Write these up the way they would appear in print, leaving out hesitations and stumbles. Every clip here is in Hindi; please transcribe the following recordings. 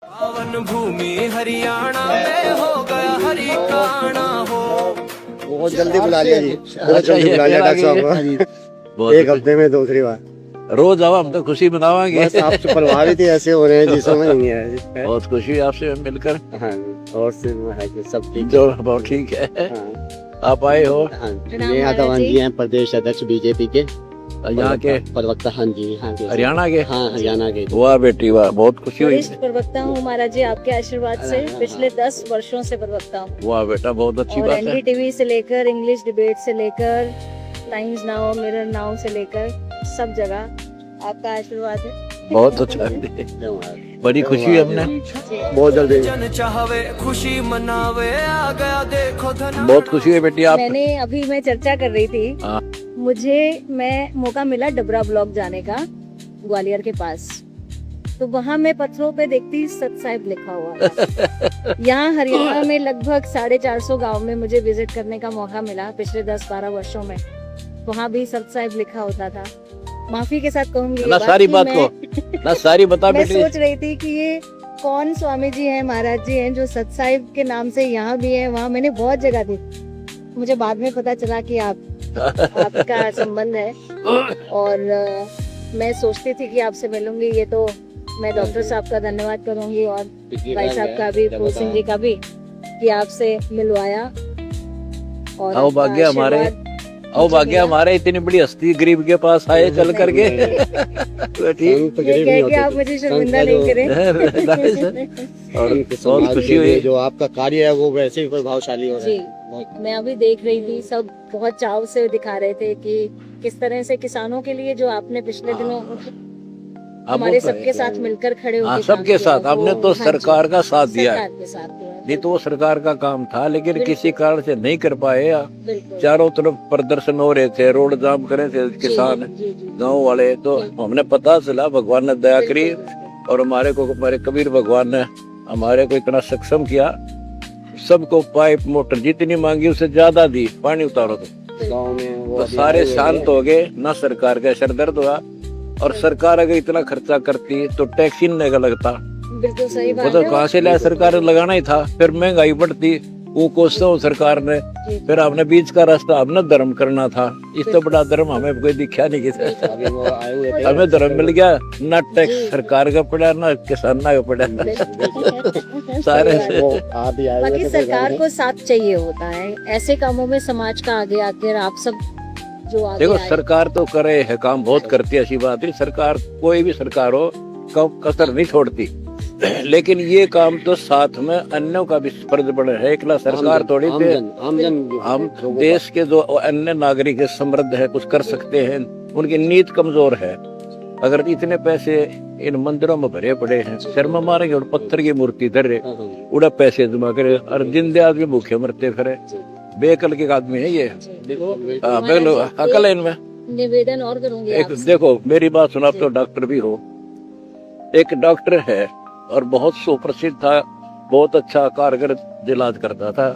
पावन भूमि हरियाणा में हो गया हरिकाणा हो। बहुत जल्दी बुला लिया जी, बहुत जल्दी बुला लिया डॉक्टर साहब को। एक हफ्ते में दूसरी बार। रोज आओ, हम तो खुशी मनावांगे। बस आपसे प्रभावित ही ऐसे हो रहे हैं जी, समझ नहीं है। बहुत खुशी है आपसे मिलकर। हाँ, और से है कि सब ठीक जो बहुत ठीक है। हाँ, आप आए हो हाँ, ये यादव जी हैं, प्रदेश अध्यक्ष बीजेपी के, यहाँ के प्रवक्ता। हाँ जी, हाँ जी, हरियाणा के। हाँ, हरियाणा के। वाह बेटी वाह, बहुत खुशी हुई। वरिष्ठ प्रवक्ता हूँ महाराज जी, आपके आशीर्वाद से पिछले 10 वर्षों से प्रवक्ता हूँ। वाह बेटा, बहुत अच्छी और बात है। एनडीटीवी से लेकर इंग्लिश डिबेट से लेकर टाइम्स नाउ, मिरर नाउ से लेकर सब जगह आपका आशीर्वाद है। बहुत अच्छा है, बड़ी खुशी है हमने। बहुत जल्दी जन चाहवे खुशी मनावे, आ गया देखो धन। बहुत खुशी है बेटी आप। मैंने अभी मैं चर्चा कर रही थी, हाँ। मैं मौका मिला डबरा ब्लॉक जाने का, ग्वालियर के पास। तो वहाँ मैं पत्थरों पे देखती सत साहिब लिखा हुआ था। यहाँ हरियाणा में लगभग 450 गांव में मुझे विजिट करने का मौका मिला पिछले 10-12 वर्षों में। वहाँ भी सत साहिब लिखा होता था। माफी के साथ कहूंगी ना सारी बात को, ना सारी बता मैं बेटी। सोच रही थी कि ये कौन स्वामी जी हैं, महाराज जी हैं जो सत साहिब के नाम से यहाँ भी है, वहाँ मैंने बहुत जगह थी। मुझे बाद में पता चला कि आपका संबंध है। और मैं सोचती थी कि आपसे मिलूंगी, ये तो मैं डॉक्टर साहब का धन्यवाद करूंगी और भाई साहब का भी, फूल सिंह जी का भी, कि आपसे मिलवाया। और आओ भाग्य हमारे, आओ भाग्य हमारे, इतनी बड़ी हस्ती गरीब के पास आए चल करके। ठीक, ये कह के आप मुझे शर्मिंदा नहीं करें। और बहुत खुशी हुई। जो आपका कार्य है वो वैसे ही प्रभावशाली हो रहा जी, है। मैं अभी देख रही थी, सब बहुत चाव से दिखा रहे थे कि किस तरह से किसानों के लिए जो आपने पिछले दिनों हमारे सबके साथ मिलकर खड़े हाँ, होकर सबके साथ हमने तो सरकार का साथ दिया है। सरकार के साथ दिया है। नहीं तो वो सरकार का काम था, लेकिन किसी कारण से नहीं कर पाए। बिल्कुल। चारों तरफ प्रदर्शन हो रहे थे, रोड जाम करे थे किसान, जी, जी। गांव वाले। तो हमने पता चला, भगवान ने दया करी और हमारे कबीर भगवान ने हमारे को इतना सक्षम किया। सबको पाइप मोटर जितनी मांगी उससे ज्यादा दी, पानी उतारो गाँव में वो तो सारे शांत हो गए। ना सरकार का सर दर्द हुआ। और सरकार अगर इतना खर्चा करती तो टैक्स ही नहीं लगता। बिल्कुल सही वो बात तो है। कहाँ से लाया, सरकार ने लगाना ही था। फिर महंगाई बढ़ती, वो कोसों सरकार ने। फिर हमने बीच का रास्ता, हमने धर्म करना था। इससे बड़ा धर्म हमें कोई दिखा नहीं किसी। अभी वो आए हुए थे। हमें धर्म मिल गया, ना टैक्स सरकार का पड़ा, ना किसान का पड़ा। सारे से वो आप भी आए हुए बाकी थे सरकार को साथ चाहिए होता है ऐसे कामों में, समाज का आगे आकर आप सब जो आगे देखो, आए। सरकार तो करे है, काम बहुत करती है, ऐसी बात नहीं। सरकार कोई भी सरकार हो, कसर नहीं छोड़ती। लेकिन ये काम तो साथ में अन्यों का भी फर्ज पड़े है। एकला सरकार थोड़ी थे। हम देश के जो अन्य नागरिक समृद्ध है, कुछ कर सकते हैं, उनकी नीयत कमजोर है। अगर इतने पैसे इन मंदिरों में भरे पड़े हैं, शर्मा मारेंगे और पत्थर की मूर्ति धर रहे, उड़ा पैसे जमा करे और जिंदे आदमी भूखे मरते फिरे। बेअकल के आदमी है ये। अकल है इनमें। निवेदन और करूंगी एक आपसे। देखो, मेरी बात सुनो, आप तो डॉक्टर भी हो। एक डॉक्टर है और बहुत सुप्रसिद्ध था, बहुत अच्छा कारगर इलाज करता था।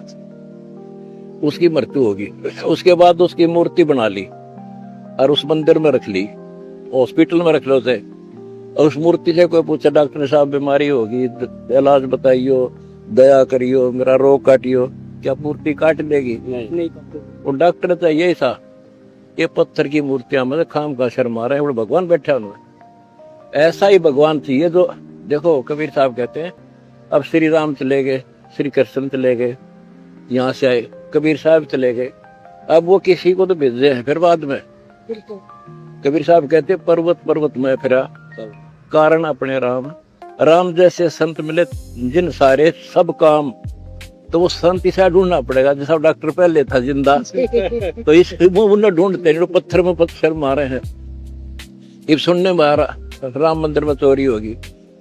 उसकी मृत्यु होगी, उसके बाद उसकी मूर्ति बना ली और उस मंदिर में रख ली, हॉस्पिटल में रख लो उसे। और उस मूर्ति से कोई पूछा, डॉक्टर साहब बीमारी होगी, इलाज बताइयो, दया करियो, मेरा रोग काटियो, क्या मूर्ति काट देगी? नहीं। वो डॉक्टर तो यही था, ये पत्थर की मूर्तियां मतलब खाम का शर्मा रहे हैं, भगवान बैठा है उनमें। ऐसा ही भगवान चाहिए जो, देखो कबीर साहब कहते हैं, अब श्री राम चले गए, श्री कृष्ण चले गए, यहाँ से आए कबीर साहब चले गए, अब वो किसी को तो भेजे हैं फिर बाद में। बिल्कुल। कबीर साहब कहते, पर्वत पर्वत में फिरा, कारण अपने राम। राम जैसे संत मिले जिन सारे सब काम, तो वो संत इसे ढूंढना पड़ेगा। जैसा डॉक्टर पहले था जिंदा, तो इस उन्हें ढूंढते हैं जो पत्थर में पत्थर मारे हैं। अब सुनने में आ रहा, राम मंदिर में चोरी होगी,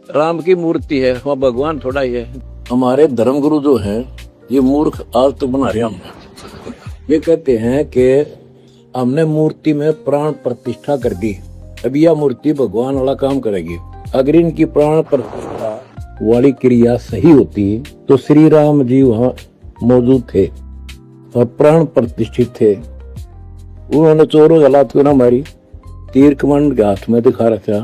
राम की मूर्ति है, वहाँ भगवान थोड़ा ही है। हमारे धर्मगुरु जो हैं, ये मूर्ख आज तो बना रहे हम। ये कहते हैं कि हमने मूर्ति में प्राण प्रतिष्ठा कर दी, अब यह मूर्ति भगवान वाला काम करेगी। अगर इनकी प्राण प्रतिष्ठा वाली क्रिया सही होती तो श्री राम जी वहां मौजूद थे और प्राण प्रतिष्ठित थे। उन्होंने चोरों हालात को ना मारी, तीर कमान के हाथ में दिखा रखा,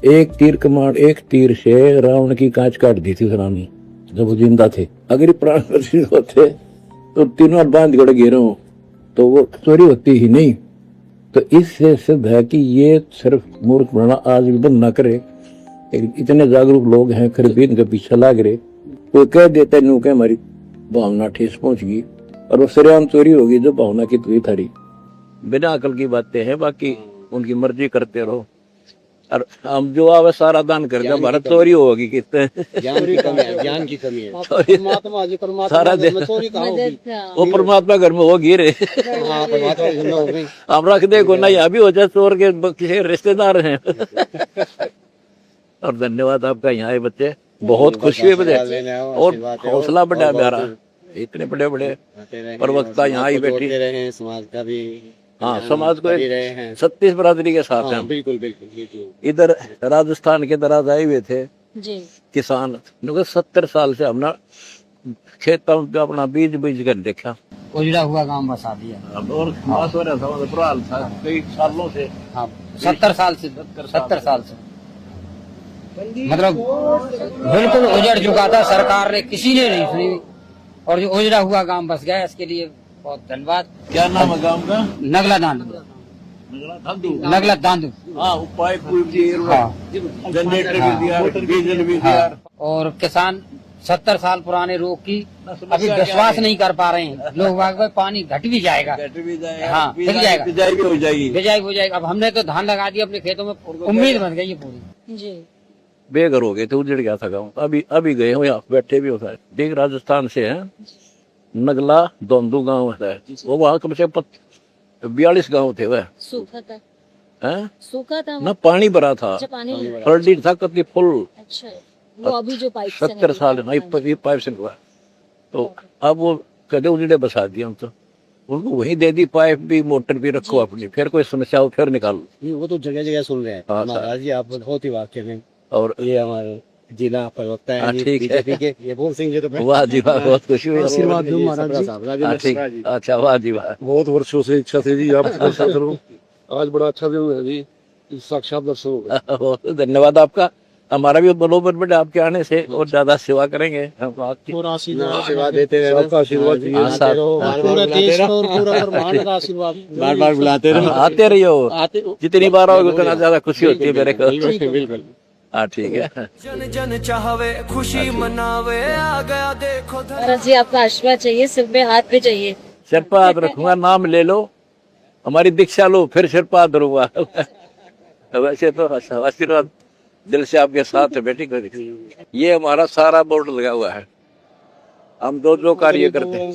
एक तीर कमांड, एक तीर से रावण की कांच काट दी थी रानी जब वो जिंदा थे। अगर ये प्राण प्रतिष्ठित होते तो तीनों बार बांध गड़ गिरे हो तो वो चोरी होती ही नहीं। तो इससे सिद्ध है कि ये सिर्फ मूर्ख बनाना आज भी बंद ना करे। इतने जागरूक लोग हैं फिर भी इनके पीछे लाग रहे। कोई कह देता नू के हमारी भावना ठेस पहुंच गई और वो सरेआम चोरी होगी जो भावना की तुई थारी। बिना अकल की बातें हैं, बाकी उनकी मर्जी करते रहो। और हम जो आवे सारा दान कर दिया, भारत चोरी होगी कितने ज्ञान की कमी है, ज्ञान की कमी है। परमात्मा जी परमात्मा सारा घर में दिन चोरी कहाँ होगी? वो परमात्मा घर में होगी रे। हाँ, परमात्मा की हो गई। हम रख देखो ना, यहाँ भी हो जाए चोर के किसी रिश्तेदार हैं। और धन्यवाद आपका, यहाँ आए बच्चे बहुत खुशी हुई मुझे और हौसला बढ़ा मेरा। इतने बड़े बड़े प्रवक्ता यहाँ आई बैठी। रहे समाज का भी, हाँ, समाज को रहे हैं। 36 बरादरी के साथ हैं। बिल्कुल बिल्कुल। इधर राजस्थान के तरह आए हुए थे जी। किसान, 70 साल से हमने खेतों में अपना बीज कर देखा। उजड़ा हुआ गांव बसा दिया। और खास हो रहा था, बुरा था कई सालों से। हाँ 70 साल से मतलब बिल्कुल उजड़ चुका था, सरकार ने किसी ने नहीं सुनी और जो उजड़ा हुआ गांव बस गया, इसके लिए बहुत धन्यवाद। क्या नाम है गांव का? नगला दांदू। हाँ, उपाय जनरेटर भी दिया, डीजल भी दिया। और किसान 70 साल पुराने रोग की अभी विश्वास नहीं कर पा रहे हैं लोग। भाई पानी घट भी जाएगा, हाँ फिर जाएगा, बिजाई भी हो जाएगी। बिजाई हो जाएगा। अब हमने तो धान लगा दिया अपने खेतों में, उम्मीद बन गई है पूरी। जी। बेघर हो गए थे, उजड़ गया था गाँव। अभी गए हो, यहाँ बैठे भी होता है। देख राजस्थान से है, नगला दोंदू गांव है वो, वहाँ कम से 42 गांव थे वह। सूखा था, हैं? सूखा था ना पानी भरा था, अच्छा, पानी। फर्डी था कति फुल। अच्छा, वो अभी जो पाइप से 70 साल ना ये पाइप से हुआ। तो अब वो कदे उजड़े बसा दिया हम तो उनको, वहीं दे दी पाइप भी, मोटर भी रखो अपनी, फिर कोई समस्या हो फिर निकालो। वो तो जगह जगह सुन रहे हैं। हाँ, महाराज जी आप बहुत ही वाक्य में। और ये हमारे जिला प्रवक्ता है ठीक है। बीजेपी के, ये बोल सिंह जी तो वाह जी वाह, बहुत खुशी हुई। आशीर्वाद दो महाराज जी। ठीक, अच्छा वाह जी वाह। बहुत वर्षों से इच्छा थी जी आप दर्शन करूं, आज बड़ा अच्छा दिन है जी, साक्षात दर्शन हो गए। बहुत धन्यवाद आपका। हमारा भी बलोबर बेटा आपके आने से और ज्यादा सेवा करेंगे हम आपकी। आशीर्वाद देते रहे, आपका आशीर्वाद चाहिए। पूरे देश को और पूरा ब्रह्मांड का आशीर्वाद बार बार बुलाते रहो, आते रहियो, जितनी बार आओगे उतना ज्यादा खुशी होती है मेरे को। बिल्कुल। हाँ ठीक है। जन जन चाहवे खुशी मनावे, आ गया देखो महाराज जी आपका आशीर्वाद चाहिए, सिर पे हाथ पे चाहिए। सिर पर हाथ रखूंगा, नाम ले लो, हमारी दीक्षा लो, फिर सिर पर हाथ धरूंगा। वैसे तो आशीर्वाद दिल से आपके साथ है बेटी को। ये हमारा सारा बोर्ड लगा हुआ है, हम जो कार्य करते हैं।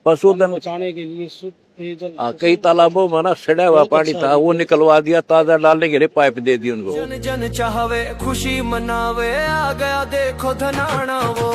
पशुधन बचाने के लिए शुद्ध पेयजल, कई तालाबों में ना सड़ा हुआ पानी था, वो निकलवा दिया, ताजा डालने के लिए पाइप दे दी उनको। जन जन चाहवे खुशी मनावे, आ गया देखो धनाना वो।